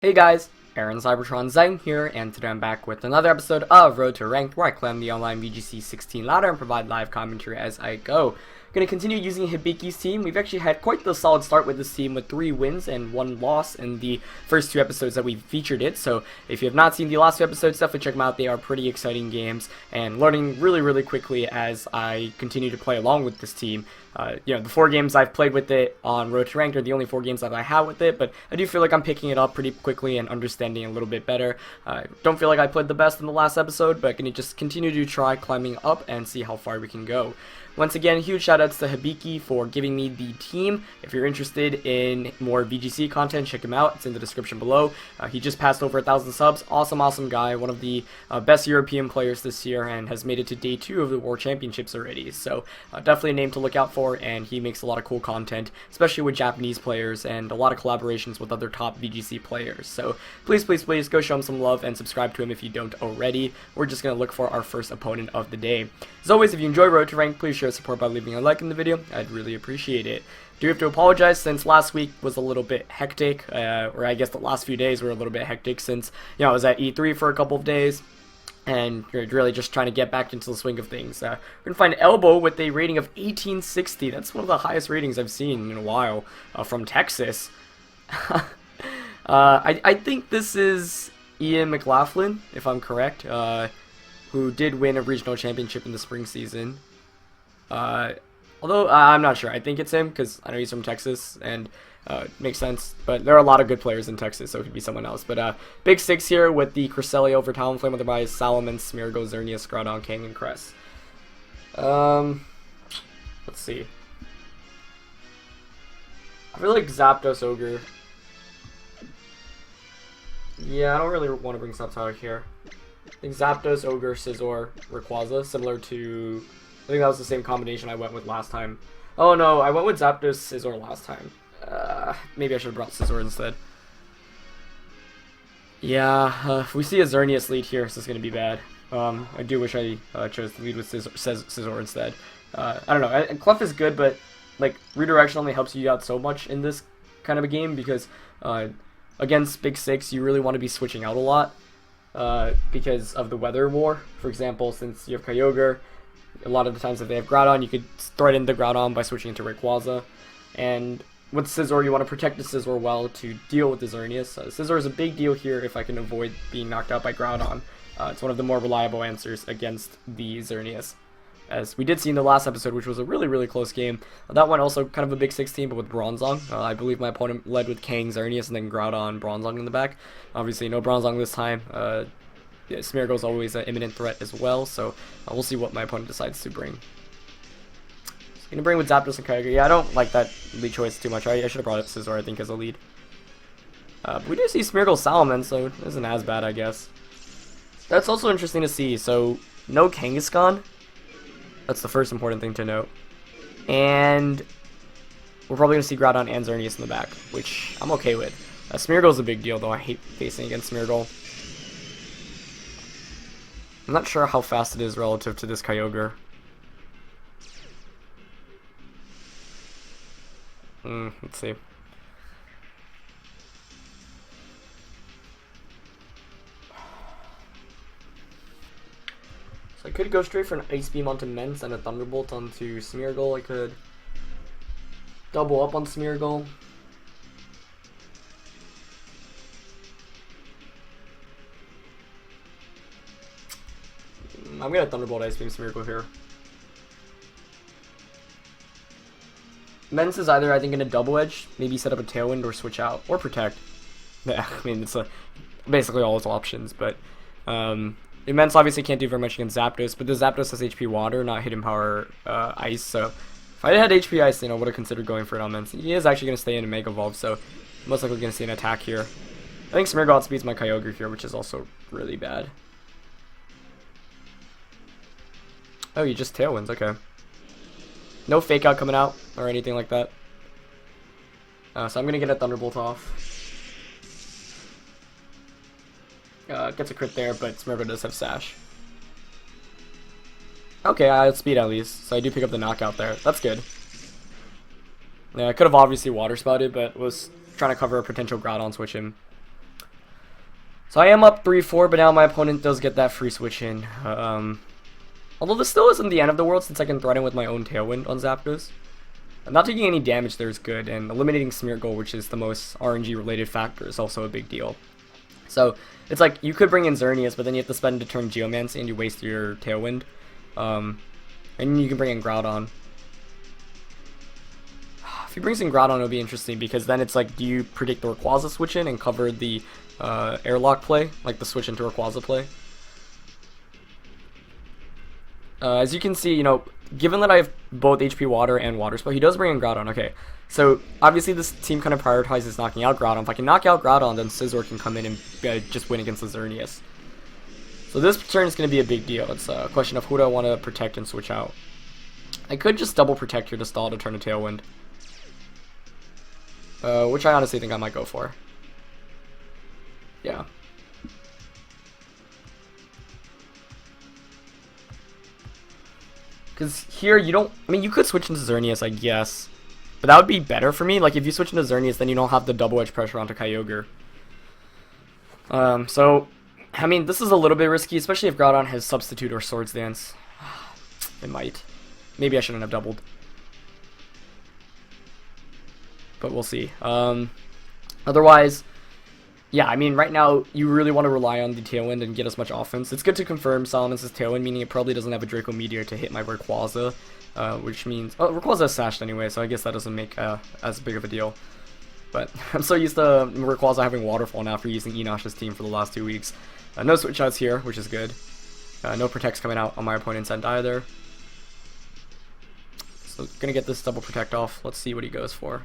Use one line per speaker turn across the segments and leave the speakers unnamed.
Hey guys, Aaron Cybertron Zang here, and today I'm back with another episode of Road to Ranked, where I climb the online VGC 16 ladder and provide live commentary as I go. Going to continue using Hibiki's team. We've actually had quite the solid start with this team with 3 wins and 1 loss in the first 2 episodes that we featured it. So if you have not seen the last 2 episodes, definitely check them out. They are pretty exciting games and learning really quickly as I continue to play along with this team. The 4 games I've played with it on Road to Ranked are the only 4 games that I have with it, but I do feel like I'm picking it up pretty quickly and understanding a little bit better. Don't feel like I played the best in the last episode, but gonna just continue to try climbing up and see how far we can go. Once again, huge shoutouts to Hibiki for giving me the team. If you're interested in more VGC content, check him out. It's in the description below. He just passed over 1,000 subs. Awesome guy. One of the best European players this year and has made it to day 2 of the World Championships already. So definitely a name to look out for, and he makes a lot of cool content, especially with Japanese players and a lot of collaborations with other top VGC players. So please go show him some love and subscribe to him if you don't already. We're just going to look for our first opponent of the day. As always, if you enjoy Road to Rank, please show support by leaving a like in the video. I'd really appreciate it. Do have to apologize since last week was a little bit hectic, or I guess the last few days were a little bit hectic since, I was at E3 for a couple of days, and you're really just trying to get back into the swing of things. We're going to find Elbow with a rating of 1860. That's one of the highest ratings I've seen in a while, from Texas. I think this is Ian McLaughlin, if I'm correct, who did win a regional championship in the spring season. Although I'm not sure. I think it's him because I know he's from Texas, and makes sense. But there are a lot of good players in Texas, so it could be someone else. But big 6 here with the Cresselia over Talonflame, otherwise Salomon, Smeargle, Xerneas, Groudon, King, and Cress. Let's see. I feel like Zapdos Ogre. Yeah, I don't really want to bring Zapdos here. I think Zapdos, Ogre, Scizor, Rayquaza, similar to... I think that was the same combination I went with last time. Oh no, I went with Zapdos, Scizor last time. Maybe I should have brought Scizor instead. Yeah, if we see a Xerneas lead here, this is going to be bad. I do wish I chose to lead with Scizor instead. I don't know, and Clef is good, but like redirection only helps you out so much in this kind of a game because against Big 6, you really want to be switching out a lot because of the weather war. For example, since you have Kyogre, a lot of the times if they have Groudon, you could thread in the Groudon by switching into Rayquaza. And with Scizor, you want to protect the Scizor well to deal with the Xerneas. Scizor is a big deal here if I can avoid being knocked out by Groudon. It's one of the more reliable answers against the Xerneas, as we did see in the last episode, which was a really close game. That one also kind of a big 16, but with Bronzong. I believe my opponent led with Kang, Xerneas, and then Groudon, Bronzong in the back. Obviously, no Bronzong this time. Smeargle is always an imminent threat as well, so we'll see what my opponent decides to bring. He's going to bring with Zapdos and Kyogre. Yeah, I don't like that lead choice too much. I should have brought up Scizor, I think, as a lead. But we do see Smeargle Salomon, so it isn't as bad, I guess. That's also interesting to see. So, no Kangaskhan. That's the first important thing to note. And we're probably going to see Groudon and Xerneas in the back, which I'm okay with. Smeargle's a big deal, though. I hate facing against Smeargle. I'm not sure how fast it is relative to this Kyogre. Let's see. So I could go straight for an Ice Beam onto Mence and a Thunderbolt onto Smeargle. I could double up on Smeargle. I'm gonna Thunderbolt Ice Beam Smeargle here. Mence is either, I think, in a double edge, maybe set up a Tailwind or switch out, or protect. Yeah, I mean, it's basically all its options, but Mence obviously can't do very much against Zapdos, but the Zapdos has HP Water, not Hidden Power Ice, so if I had HP Ice, I would have considered going for it on Mence. He is actually going to stay in and Mega Evolve, so most likely going to see an attack here. I think Smeargle outspeeds my Kyogre here, which is also really bad. Oh, you just Tailwinds, okay. No Fake Out coming out, or anything like that. So I'm going to get a Thunderbolt off. Gets a crit there, but Smeargle does have Sash. Okay, I outspeed at least, so I do pick up the knockout there. That's good. Yeah, I could have obviously Water Spouted, but was trying to cover a potential Groudon switch him. So I am up 3-4, but now my opponent does get that free switch in. Although this still isn't the end of the world, since I can threaten with my own Tailwind on Zapdos. Not taking any damage there is good, and eliminating Smear Goal, which is the most RNG related factor, is also a big deal. So it's like you could bring in Xerneas, but then you have to spend a turn Geomance and you waste your Tailwind. And you can bring in Groudon. If he brings in Groudon, it'll be interesting, because then it's like, do you predict the Rayquaza switch in and cover the airlock play, like the switch into Rayquaza play? As you can see, you know, given that I have both HP Water and Water Spell, he does bring in Groudon. Okay, so obviously this team kind of prioritizes knocking out Groudon. If I can knock out Groudon, then Scizor can come in and just win against the Xerneas. So this turn is going to be a big deal. It's a question of who do I want to protect and switch out. I could just double protect here to stall to turn a Tailwind. Which I honestly think I might go for. Yeah. Because here you don't, I mean, you could switch into Xerneas, I guess. But that would be better for me. Like, if you switch into Xerneas, then you don't have the double edge pressure onto Kyogre. So, I mean, this is a little bit risky, especially if Groudon has Substitute or Swords Dance. It might. Maybe I shouldn't have doubled. But we'll see. Otherwise, yeah, I mean, right now, you really want to rely on the Tailwind and get as much offense. It's good to confirm Solomon's Tailwind, meaning it probably doesn't have a Draco Meteor to hit my Rayquaza, which means... Oh, Rayquaza is sashed anyway, so I guess that doesn't make as big of a deal. But I'm so used to Rayquaza having Waterfall now for using Enosh's team for the last 2 weeks. No switch outs here, which is good. No Protects coming out on my opponent's end either. So, gonna get this double Protect off. Let's see what he goes for.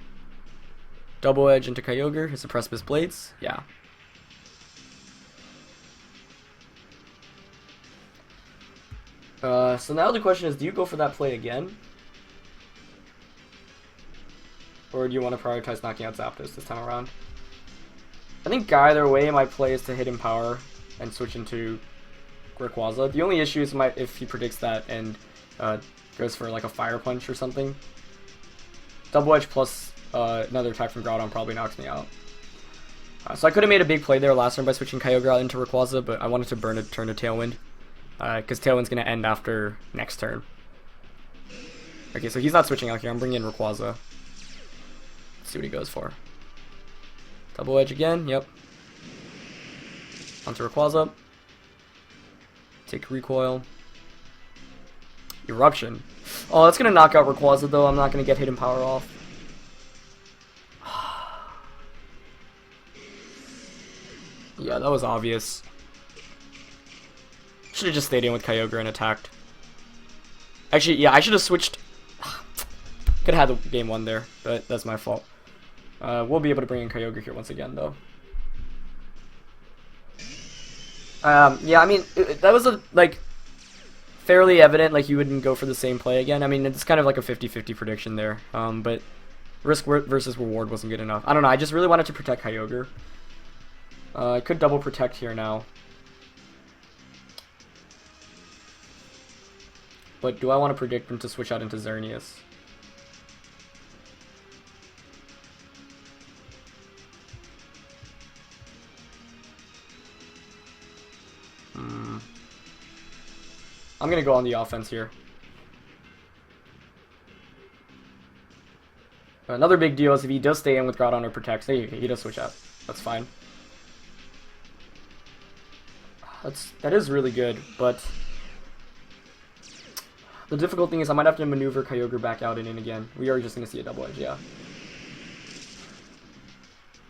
Double Edge into Kyogre, his Precipice Blades, yeah. So now the question is, do you go for that play again? Or do you want to prioritize knocking out Zapdos this time around? I think either way my play is to hit in power and switch into Rayquaza. The only issue is if he predicts that and goes for like a Fire Punch or something. Double Edge plus another attack from Groudon probably knocks me out. So I could have made a big play there last turn by switching Kyogre out into Rayquaza, but I wanted to burn a turn to Tailwind. Because Tailwind's going to end after next turn. Okay, so he's not switching out here. I'm bringing in Rayquaza. Let's see what he goes for. Double Edge again, yep. Onto Rayquaza. Take Recoil. Eruption. Oh, that's going to knock out Rayquaza, though. I'm not going to get Hidden Power off. Yeah, that was obvious. Should have just stayed in with Kyogre and attacked. Actually, yeah, I should have switched. Could have had the game 1 there, but that's my fault. We'll be able to bring in Kyogre here once again, though. Yeah, I mean, that was fairly evident, like you wouldn't go for the same play again. I mean, it's kind of like a 50-50 prediction there. But risk versus reward wasn't good enough. I don't know, I just really wanted to protect Kyogre. I could double protect here now. But do I want to predict him to switch out into Xerneas? I'm going to go on the offense here. Another big deal is if he does stay in with Groudon or protects, he does switch out. That's fine. That is really good, but the difficult thing is I might have to maneuver Kyogre back out and in again. We are just going to see a double edge, yeah.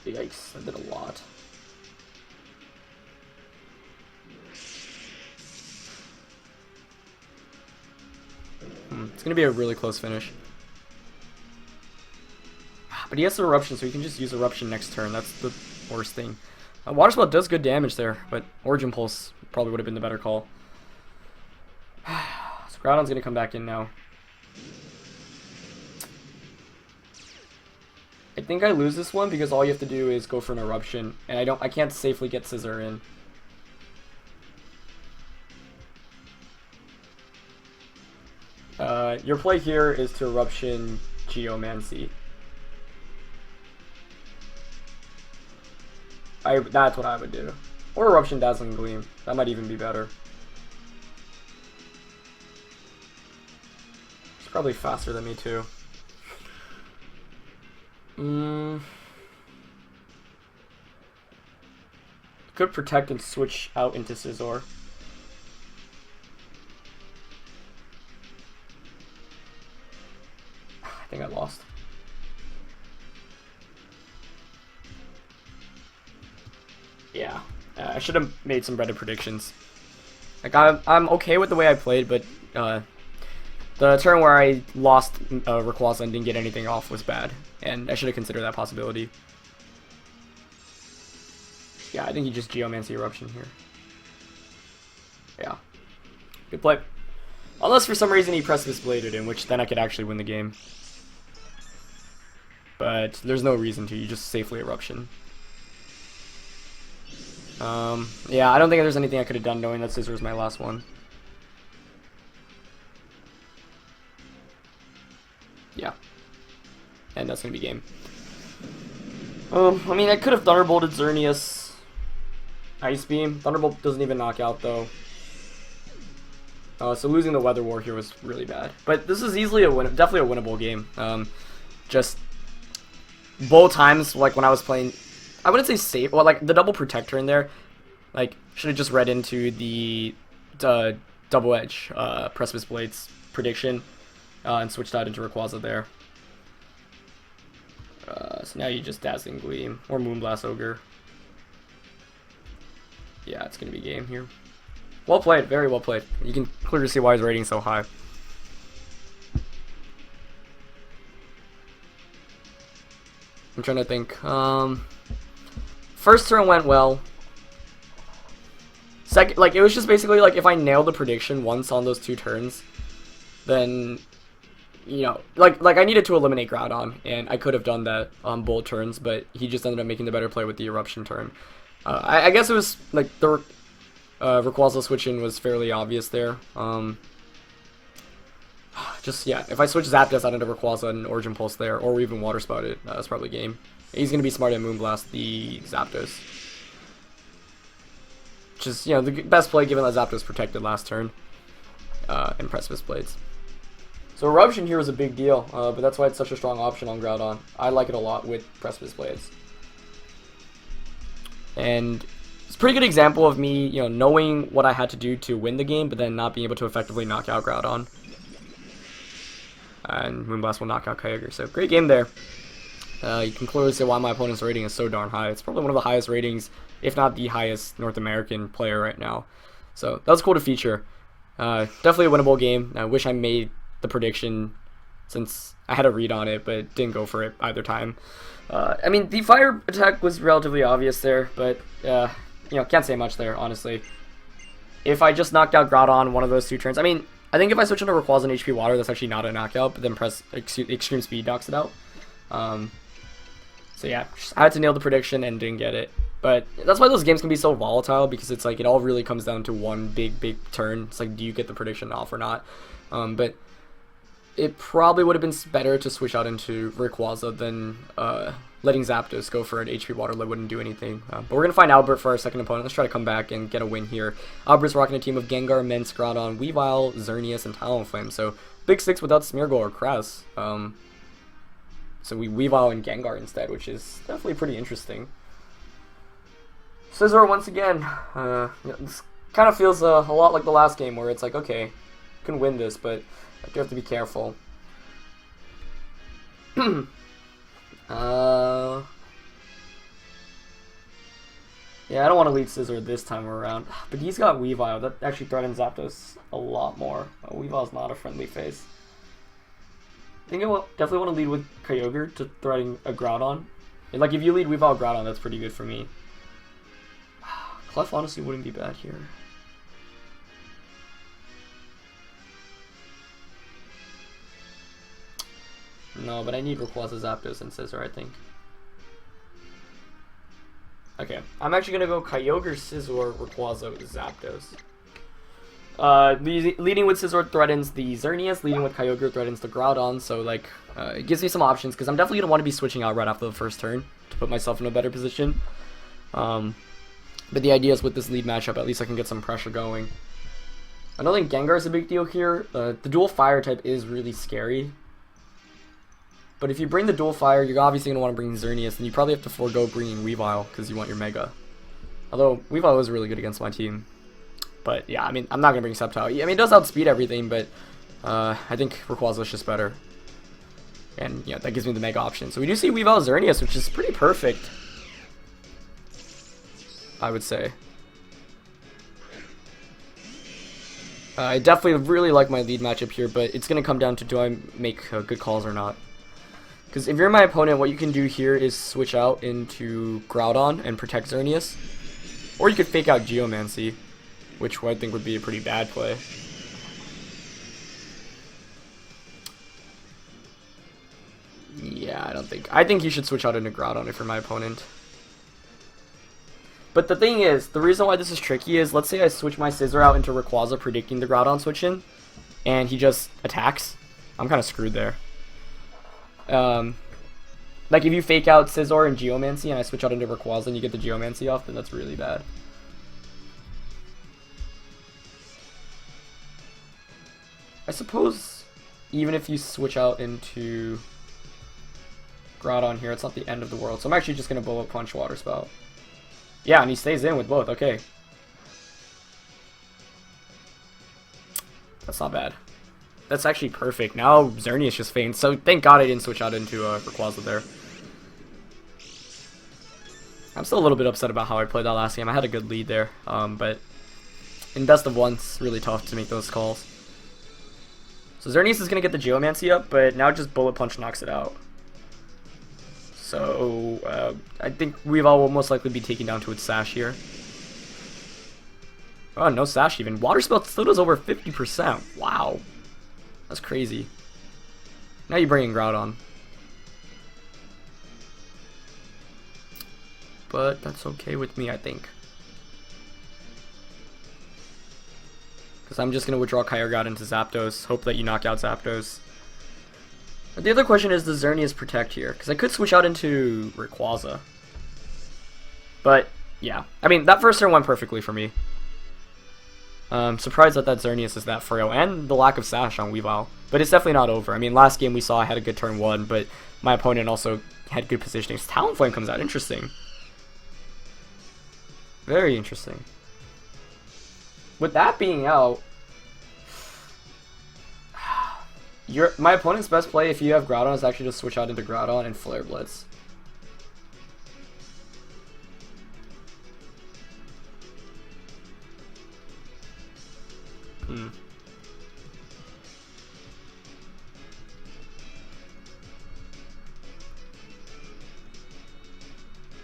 Yikes, that did a lot. It's going to be a really close finish. But he has the Eruption, so he can just use Eruption next turn. That's the worst thing. Water Spell does good damage there, but Origin Pulse probably would have been the better call. So Groudon's going to come back in now. I think I lose this one because all you have to do is go for an Eruption, and I can't safely get Scizor in. Your play here is to Eruption Geomancy. That's what I would do. Or Eruption Dazzling Gleam. That might even be better. He's probably faster than me too. Could protect and switch out into Scizor. I think I lost. Yeah, I should have made some better predictions. Like I'm okay with the way I played, but the turn where I lost Rayquaza and didn't get anything off was bad, and I should have considered that possibility. Yeah, I think he just Geomancy Eruption here. Yeah. Good play. Unless for some reason he Precipice Bladed, in which then I could actually win the game. But there's no reason to, you just safely Eruption. Yeah, I don't think there's anything I could have done knowing that Scizor was my last one. Yeah. And that's gonna be game. I mean, I could have Thunderbolted Xerneas. Ice Beam. Thunderbolt doesn't even knock out, though. So losing the Weather War here was really bad. But this is easily definitely a winnable game. Just both times, like when I was playing, I wouldn't say safe. Well, like the double Protector in there, like should have just read into the Double Edge Precipice Blades prediction and switched out into Rayquaza there. So now you just Dazzling Gleam or Moonblast Ogre. Yeah, it's going to be game here. Well played, very well played. You can clearly see why his rating's so high. I'm trying to think. First turn went well. Second, like, it was just basically like if I nailed the prediction once on those two turns, then, you know, like I needed to eliminate Groudon, and I could have done that on both turns, but he just ended up making the better play with the Eruption turn. I guess it was, like, the Rayquaza switch-in was fairly obvious there. Just, yeah, if I switch Zapdos out into Rayquaza and Origin Pulse there, or even Water Spout it, that's probably game. He's going to be smart at Moonblast the Zapdos. Which is, you know, the best play given that Zapdos protected last turn. And Precipice Blades. So Eruption here was a big deal, but that's why it's such a strong option on Groudon. I like it a lot with Precipice Blades. And it's a pretty good example of me, you know, knowing what I had to do to win the game, but then not being able to effectively knock out Groudon. And Moonblast will knock out Kyogre. So great game there. You can clearly see why my opponent's rating is so darn high. It's probably one of the highest ratings, if not the highest North American player right now. So that was cool to feature. Definitely a winnable game. I wish I made the prediction since I had a read on it, but didn't go for it either time. I mean, the fire attack was relatively obvious there, but, you know, can't say much there, honestly. If I just knocked out Groudon one of those two turns, I mean, I think if I switch into Rayquaza and HP Water, that's actually not a knockout, but then press Extreme Speed knocks it out. So yeah, I had to nail the prediction and didn't get it. But that's why those games can be so volatile, because it's like, it all really comes down to one big turn. It's like, do you get the prediction off or not? But it probably would have been better to switch out into Rayquaza than letting Zapdos go for an HP Water that wouldn't do anything. But we're going to find Albert for our second opponent. Let's try to come back and get a win here. Albert's rocking a team of Gengar, Mence, Groudon, Weavile, Xerneas, and Talonflame. So big six without Smeargle or Kress. So we Weavile and Gengar instead, which is definitely pretty interesting. Scizor once again. This kind of feels a lot like the last game where it's like, okay, you can win this, but I do have to be careful. Yeah, I don't want to lead Scizor this time around, but he's got Weavile. That actually threatens Zapdos a lot more. Weavile's not a friendly face. I think I will definitely want to lead with Kyogre to threaten a Groudon. And like, if you lead Weavile Groudon, that's pretty good for me. Clef honestly wouldn't be bad here. No, but I need Rayquaza, Zapdos, and Scizor, I think. Okay, I'm actually going to go Kyogre, Scizor, Rayquaza, Zapdos. Leading with Scizor threatens the Xerneas, leading with Kyogre threatens the Groudon, so like, it gives me some options, because I'm definitely going to want to be switching out right after the first turn to put myself in a better position. But the idea is with this lead matchup, at least I can get some pressure going. I don't think Gengar is a big deal here. The dual fire type is really scary. But if you bring the dual fire, you're obviously going to want to bring Xerneas, and you probably have to forego bringing Weavile because you want your Mega. Although, Weavile is really good against my team. But yeah, I mean, I'm not going to bring Sceptile. I mean, it does outspeed everything, but I think Rayquaza is just better. And yeah, that gives me the Mega option. So we do see Weavile Xerneas, which is pretty perfect, I would say. I definitely really like my lead matchup here, but it's going to come down to do I make good calls or not. Because if you're my opponent, what you can do here is switch out into Groudon and protect Xerneas. Or you could fake out Geomancy, which I think would be a pretty bad play. Yeah, I think you should switch out into Groudon if you're my opponent. But the thing is, the reason why this is tricky is, let's say I switch my Scizor out into Rayquaza predicting the Groudon switch in, and he just attacks. I'm kind of screwed there. Like if you fake out Scizor and Geomancy and I switch out into Rayquaza and you get the Geomancy off, then that's really bad. I suppose even if you switch out into Groudon here, it's not the end of the world. So I'm actually just going to Bullet Punch Water Spout. Yeah, and he stays in with both. Okay. That's not bad. That's actually perfect. Now Xerneas just faints. So thank God I didn't switch out into Rayquaza there. I'm still a little bit upset about how I played that last game. I had a good lead there. But in best of one, it's really tough to make those calls. So Xerneas is going to get the Geomancy up, but now just Bullet Punch knocks it out. So, I think Weavile will most likely be taken down to its Sash here. Oh, no Sash even. Water Spout still does over 50%. Wow. That's crazy. Now you bring in Groudon. But that's okay with me, I think. Because I'm just going to withdraw Kyogre into Zapdos. Hope that you knock out Zapdos. But the other question is, does Xerneas protect here? Because I could switch out into Rayquaza. But, yeah. I mean, that first turn went perfectly for me. Surprised that Xerneas is that frail. And the lack of Sash on Weavile. But it's definitely not over. I mean, last game we saw I had a good turn 1, but my opponent also had good positioning. Talonflame comes out. Interesting. Very interesting. With that being out, my opponent's best play if you have Groudon is actually just switch out into Groudon and Flare Blitz.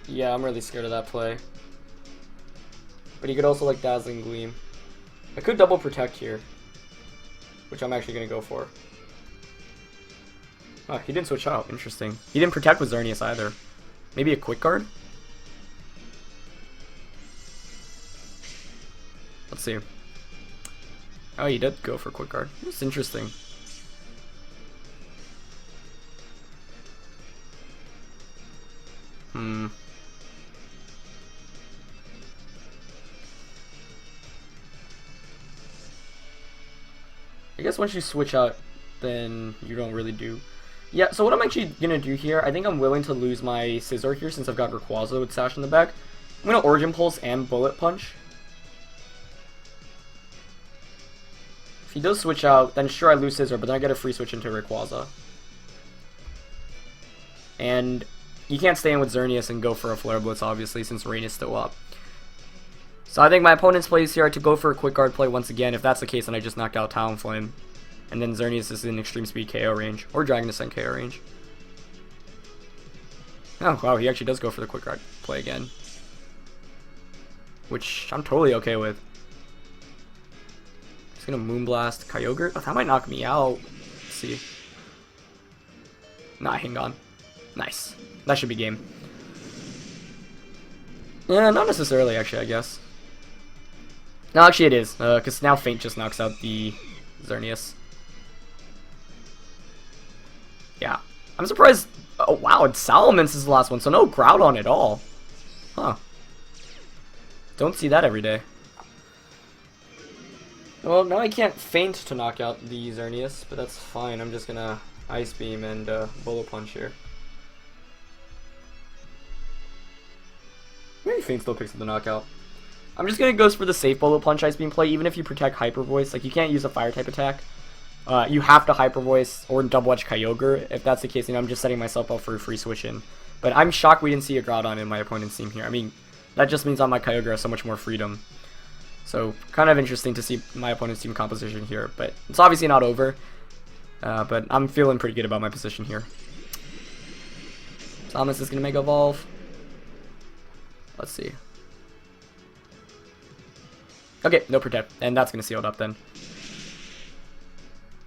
Yeah, I'm really scared of that play. But he could also like Dazzling Gleam. I could double protect here, which I'm actually going to go for. Oh, he didn't switch out. Interesting. He didn't protect with Xerneas either. Maybe a Quick Guard? Let's see. Oh, he did go for Quick Guard. That's interesting. I guess once you switch out, then you don't really do. Yeah, so what I'm actually going to do here, I think I'm willing to lose my Scizor here since I've got Rayquaza with Sash in the back. I'm going to Origin Pulse and Bullet Punch. If he does switch out, then sure I lose Scizor, but then I get a free switch into Rayquaza. And you can't stay in with Xerneas and go for a Flare Blitz, obviously, since Rain is still up. So I think my opponent's plays here are to go for a Quick Guard play once again. If that's the case, then I just knock out Talonflame. And then Xerneas is in Extreme Speed KO range, or Dragon Descent KO range. Oh, wow, he actually does go for the Quick Guard play again. Which I'm totally okay with. He's gonna Moonblast Kyogre. Oh, that might knock me out. Let's see. Nah, hang on. Nice. That should be game. Yeah, not necessarily, actually, I guess. No, actually it is, because now Feint just knocks out the Xerneas. Yeah. I'm surprised. Oh, wow, and Salamence is the last one, so no Groudon at all. Huh. Don't see that every day. Well, now I can't feint to knock out the Xerneas, but that's fine. I'm just gonna Ice Beam and Bullet Punch here. Maybe Feint still picks up the knockout. I'm just gonna go for the safe Bullet Punch Ice Beam play, even if you protect Hyper Voice. Like, you can't use a Fire type attack. You have to Hyper Voice or Double Edge Kyogre. If that's the case, you know, I'm just setting myself up for a free switch in. But I'm shocked we didn't see a Groudon in my opponent's team here. I mean, that just means on my Kyogre has so much more freedom. So, kind of interesting to see my opponent's team composition here, but it's obviously not over. But I'm feeling pretty good about my position here. Thomas is going to Mega Evolve. Let's see. Okay, no Protect, and that's going to seal it up then.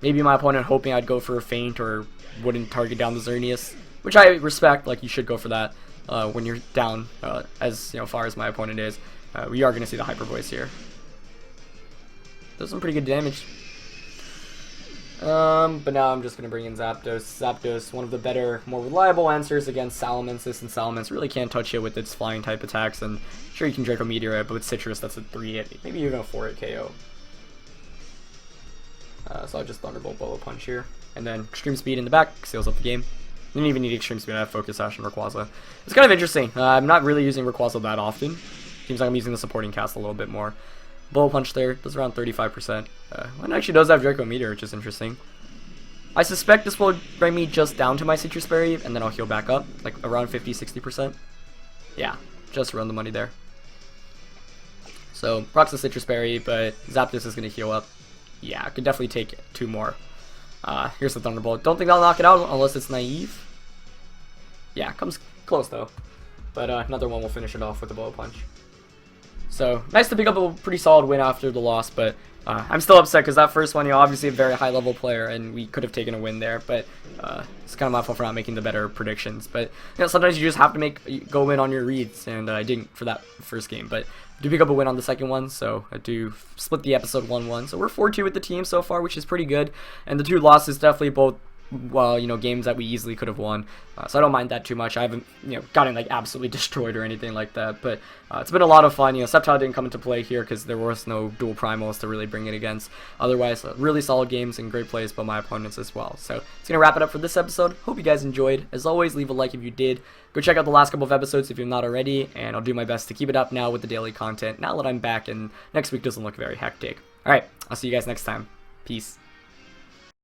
Maybe my opponent hoping I'd go for a Feint or wouldn't target down the Xerneas, which I respect. Like, you should go for that when you're down, as far as my opponent is. We are going to see the Hyper Voice here. Does some pretty good damage. But now I'm just going to bring in Zapdos. Zapdos, one of the better, more reliable answers against Salamancis, and Salamence really can't touch it with its flying type attacks, and sure you can Draco Meteor it, but with Citrus that's a 3-hit, maybe even a 4-hit KO. So I'll just Thunderbolt Bullet Punch here, and then Extreme Speed in the back, seals up the game. Didn't even need Extreme Speed, I have Focus Sash and Rayquaza. It's kind of interesting, I'm not really using Rayquaza that often. Seems like I'm using the supporting cast a little bit more. Bullet Punch there, does around 35%. It actually does have Draco Meteor, which is interesting. I suspect this will bring me just down to my Citrus Berry, and then I'll heal back up, like around 50-60%. Yeah, just around the money there. So, rocks the Citrus Berry, but Zapdos is going to heal up. Yeah, I could definitely take 2 more. Here's the Thunderbolt. Don't think I'll knock it out unless it's naive. Yeah, comes close though. But another one will finish it off with a Bullet Punch. So, nice to pick up a pretty solid win after the loss, but I'm still upset because that first one, obviously a very high-level player, and we could have taken a win there, but it's kind of my fault for not making the better predictions. But, sometimes you just have to go in on your reads, and I didn't for that first game, but I do pick up a win on the second one, so I do split the episode 1-1. So we're 4-2 with the team so far, which is pretty good, and the 2 losses definitely both, well, games that we easily could have won, so I don't mind that too much. I haven't, gotten like absolutely destroyed or anything like that, but it's been a lot of fun. Sceptile didn't come into play here because there was no dual primals to really bring it against. Otherwise, really solid games and great plays by my opponents as well. So it's gonna wrap it up for this episode. Hope you guys enjoyed. As always, leave a like if you did. Go check out the last couple of episodes if you're not already, and I'll do my best to keep it up now with the daily content. Now that I'm back, and next week doesn't look very hectic. All right, I'll see you guys next time. Peace.